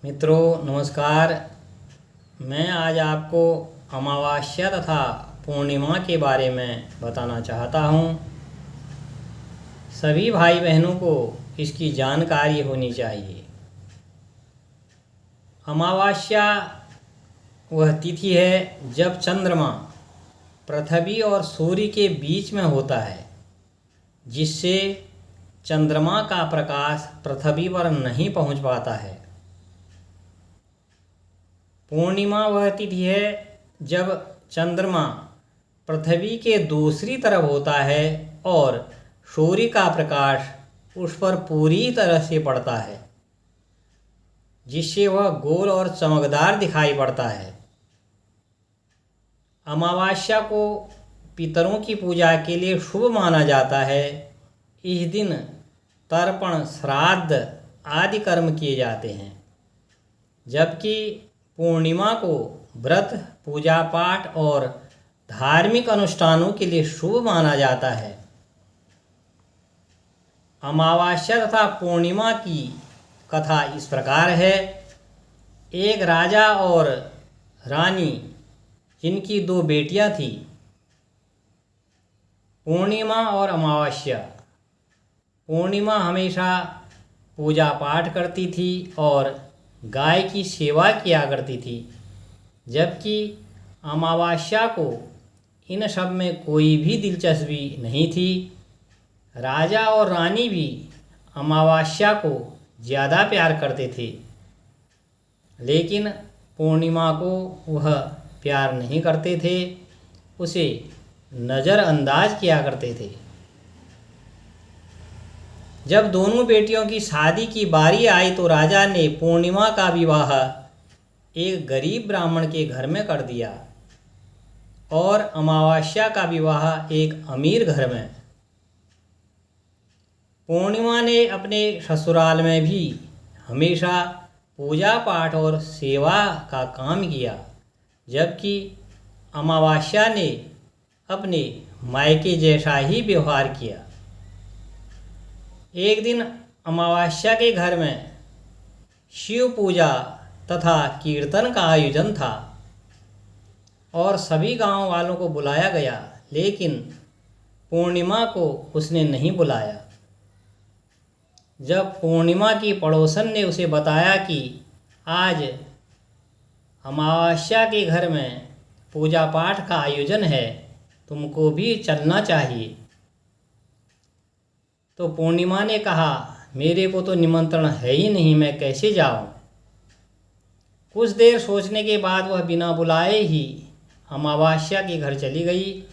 मित्रों नमस्कार। मैं आज आपको अमावस्या तथा पूर्णिमा के बारे में बताना चाहता हूँ। सभी भाई बहनों को इसकी जानकारी होनी चाहिए। अमावस्या वह तिथि है जब चंद्रमा पृथ्वी और सूर्य के बीच में होता है, जिससे चंद्रमा का प्रकाश पृथ्वी पर नहीं पहुँच पाता है। पूर्णिमा वह तिथि है जब चंद्रमा पृथ्वी के दूसरी तरफ होता है और सूर्य का प्रकाश उस पर पूरी तरह से पड़ता है, जिससे वह गोल और चमकदार दिखाई पड़ता है। अमावस्या को पितरों की पूजा के लिए शुभ माना जाता है। इस दिन तर्पण, श्राद्ध आदि कर्म किए जाते हैं, जबकि पूर्णिमा को व्रत, पूजा पाठ और धार्मिक अनुष्ठानों के लिए शुभ माना जाता है। अमावस्या तथा पूर्णिमा की कथा इस प्रकार है। एक राजा और रानी, जिनकी 2 बेटियां थीं, पूर्णिमा और अमावस्या। पूर्णिमा हमेशा पूजा पाठ करती थी और गाय की सेवा किया करती थी, जबकि अमावस्या को इन सब में कोई भी दिलचस्पी नहीं थी। राजा और रानी भी अमावस्या को ज़्यादा प्यार करते थे, लेकिन पूर्णिमा को वह प्यार नहीं करते थे, उसे नज़रअंदाज किया करते थे। जब दोनों बेटियों की शादी की बारी आई तो राजा ने पूर्णिमा का विवाह एक गरीब ब्राह्मण के घर में कर दिया और अमावस्या का विवाह एक अमीर घर में। पूर्णिमा ने अपने ससुराल में भी हमेशा पूजा पाठ और सेवा का काम किया, जबकि अमावस्या ने अपने मायके जैसा ही व्यवहार किया। एक दिन अमावस्या के घर में शिव पूजा तथा कीर्तन का आयोजन था और सभी गांव वालों को बुलाया गया, लेकिन पूर्णिमा को उसने नहीं बुलाया। जब पूर्णिमा की पड़ोसन ने उसे बताया कि आज अमावस्या के घर में पूजा पाठ का आयोजन है, तुमको भी चलना चाहिए, तो पूर्णिमा ने कहा, मेरे को तो निमंत्रण है ही नहीं, मैं कैसे जाऊं। कुछ देर सोचने के बाद वह बिना बुलाए ही अमावस्या के घर चली गई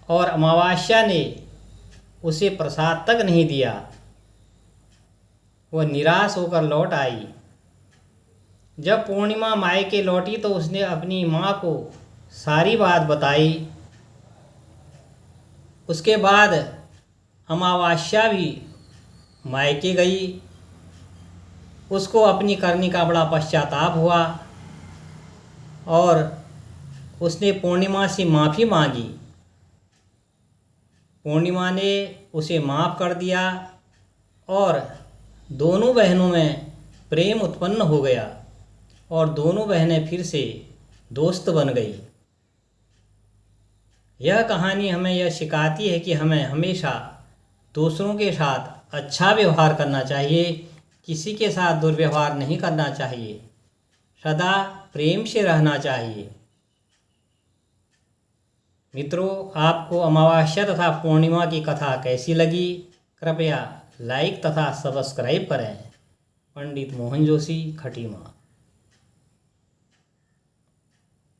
और अमावस्या ने उसे प्रसाद तक नहीं दिया। वह निराश होकर लौट आई। जब पूर्णिमा मायके लौटी तो उसने अपनी माँ को सारी बात बताई। उसके बाद अमावस्या भी मायके गई। उसको अपनी करनी का बड़ा पश्चाताप हुआ और उसने पूर्णिमा से माफ़ी मांगी। पूर्णिमा ने उसे माफ़ कर दिया और दोनों बहनों में प्रेम उत्पन्न हो गया और दोनों बहनें फिर से दोस्त बन गई। यह कहानी हमें यह सिखाती है कि हमें हमेशा दूसरों के साथ अच्छा व्यवहार करना चाहिए, किसी के साथ दुर्व्यवहार नहीं करना चाहिए, सदा प्रेम से रहना चाहिए। मित्रों, आपको अमावस्या तथा पूर्णिमा की कथा कैसी लगी? कृपया लाइक तथा सब्सक्राइब करें। पंडित मोहन जोशी, खटीमा।